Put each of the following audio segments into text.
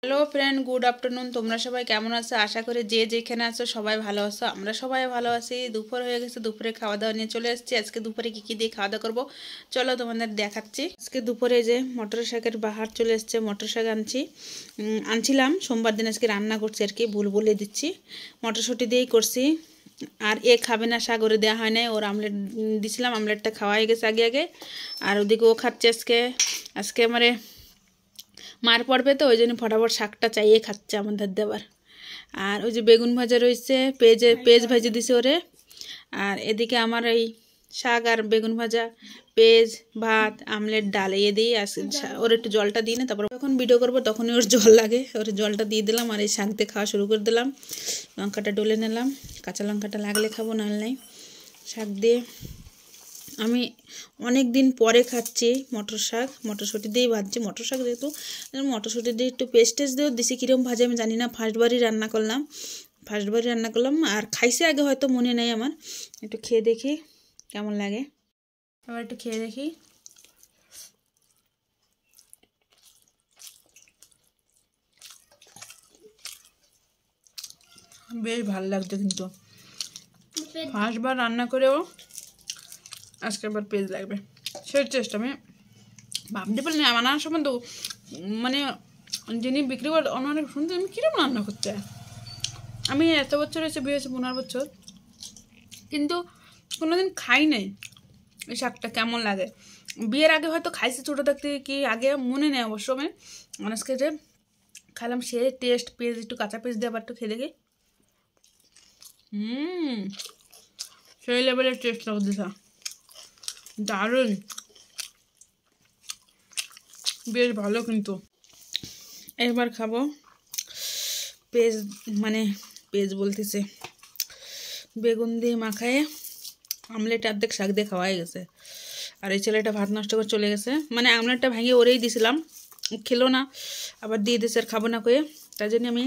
Hello friend, good afternoon. তোমরা সবাই কেমন আছো? আশা করি যে যেখানে আছো সবাই ভালো আছো। আমরা সবাই ভালো আছি। দুপুর হয়ে গেছে, দুপুরে খাওয়া দাওয়া নিয়ে চলে এসেছি। আজকে দুপুরে কী কী দিয়ে খাওয়া দাওয়া করবো চলো তোমাদের দেখাচ্ছি। আজকে দুপুরে যে মটর শাকের বাহার চলে এসছে, মটর শাক আনছিলাম সোমবার দিন। আজকে রান্না করছি আর কি, ভুল বলে দিচ্ছি। মটরশুঁটি দিয়েই করছি। আর খাবে না, শাক ওরে দেওয়া হয় নাই, ওর আমলেট দিছিলাম, আমলেটটা খাওয়া হয়ে গেছে আগে আগে। আর ওদিকে ও খাচ্ছে আজকে। আজকে মার পড়বে তো, ওই জন্য ফটাফট শাকটা চাইয়ে খাচ্ছে আমাদের দেবার। আর ওই যে বেগুন ভাজা রয়েছে, পেঁয়াজ ভাজি দিছে ওরে। আর এদিকে আমার এই শাক আর বেগুন ভাজা, পেঁয়াজ, ভাত, আমলেট, ডাল দিয়ে ওর একটু জলটা দিই না, তারপর যখন ভিডিও করবো তখনই ওর জল লাগে, ওর জলটা দিয়ে দিলাম। আর এই শাক দিয়ে খাওয়া শুরু করে দিলাম। লঙ্কাটা ডলে নিলাম, কাঁচা লঙ্কাটা লাগলে খাবো, নাহলে নাই। শাক দিয়ে আমি অনেক দিন পরে খাচ্ছি মটর শাক, মটরশুঁটি দিয়েই ভাজছি। মটর শাক যেহেতু, মটরশুঁটি দিয়ে একটু পেস্টেজ দিয়েও দিছি। কীরকম ভাজে আমি জানি না, ফার্স্টবারই রান্না করলাম। আর খাইছে আগে, হয়তো মনে নেই আমার। একটু খেয়ে দেখি কেমন লাগে। এবার একটু খেয়ে দেখি। বেশ ভালো লাগছে, কিন্তু ফার্স্টবার রান্না করেও আজকে আবার পেজ লাগবে সেই চেষ্টা আমি ভাবতে পারিনি। আনার সময় তো মানে যিনি বিক্রি করে অনেক শুনতে, আমি কীরকম রান্না করতে। আমি এত বছর এসে বিয়ে হয়েছে 15 বছর, কিন্তু কোনোদিন খাই নাই এই শাকটা কেমন লাগে। বিয়ের আগে হয়তো খাইছি ছোটো থাকতে, কি আগে মনে নেই অবশ্য। আমি আজকে যে খাইলাম সে টেস্ট, পেঁয়াজ একটু কাঁচা পেঁয়াজ দিয়ে আবার একটু খেয়ে দেখি। সেই লেভেলের টেস্ট লাগতেছে, দারুণ, বেশ ভালো। কিন্তু একবার খাবো পেঁয়াজ বলতেছে, বেগুন দিয়ে মাখায় আমলেট অর্ধেক শাক দিয়ে খাওয়াই গেছে। আর এই ছেলেটা ভাত নষ্ট করে চলে গেছে, মানে আমলেটটা ভেঙে ওরেই দিয়েছিলাম, খেলো না, আবার দিয়ে দিয়েছে আর খাবো না করে। তাই জন্য আমি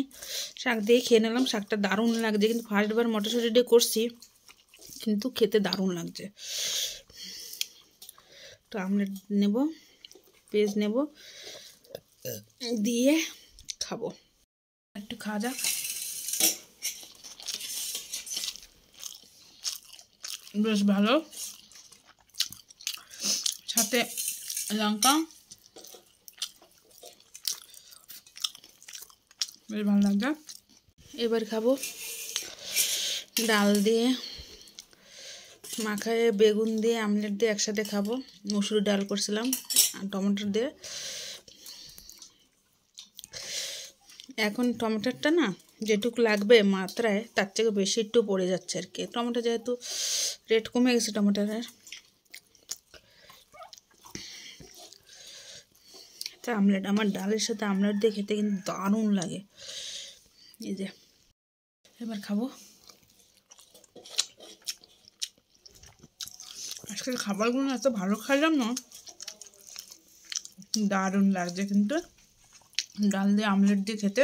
শাক দিয়ে খেয়ে নিলাম। শাকটা দারুণ লাগছে, কিন্তু ফার্স্টবার মটরশুঁটি দিয়ে করছি, কিন্তু খেতে দারুণ লাগছে। তো আমলেট নেব, পেঁয়াজ নেব, দিয়ে খাবো। একটু খাওয়া যাক। বেশ ভালো, সাথে লঙ্কা, বেশ ভালো লাগছে। এবার খাবো ডাল দিয়ে মাখায়, বেগুন দিয়ে, আমলেট দিয়ে একসাথে খাবো। মসুর ডাল করছিলাম আর টমেটো দিয়ে। এখন টমেটোটা না যেটুকু লাগবে মাত্রায়, তার থেকে বেশি একটু পড়ে যাচ্ছে আর কি। টমেটো যেহেতু রেট কমে গেছে টমেটোর। তা আমলেট, আমার ডালের সাথে আমলেট দিয়ে খেতে কিন্তু দারুণ লাগে। এই যে এবার খাবো। আজকের খাবারগুলো এত ভালো খাইলাম না, দারুণ লাগছে কিন্তু ডাল দিয়ে আমলেট দিয়ে খেতে।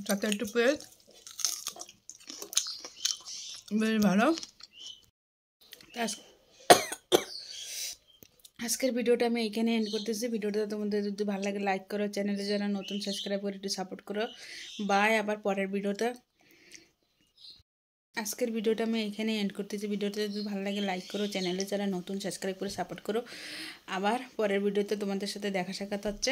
সাথে একটু পেঁয়াজ, বেশ ভালো। আজকের ভিডিওটা আমি এইখানে এন্ড করতেছি। ভিডিওটা তোমাদের যদি ভালো লাগে লাইক করো, চ্যানেলে যারা নতুন সাবস্ক্রাইব করে একটু সাপোর্ট করো। বাই, আবার পরের ভিডিওতে। আজকের ভিডিওটা আমি এখানে এন্ড করতেছি। ভিডিওটা যদি ভালো লাগে লাইক করো, চ্যানেলে যারা নতুন সাবস্ক্রাইব করে সাপোর্ট করো। আবার পরের ভিডিওতে তোমাদের সাথে দেখা সাক্ষাৎ হচ্ছে।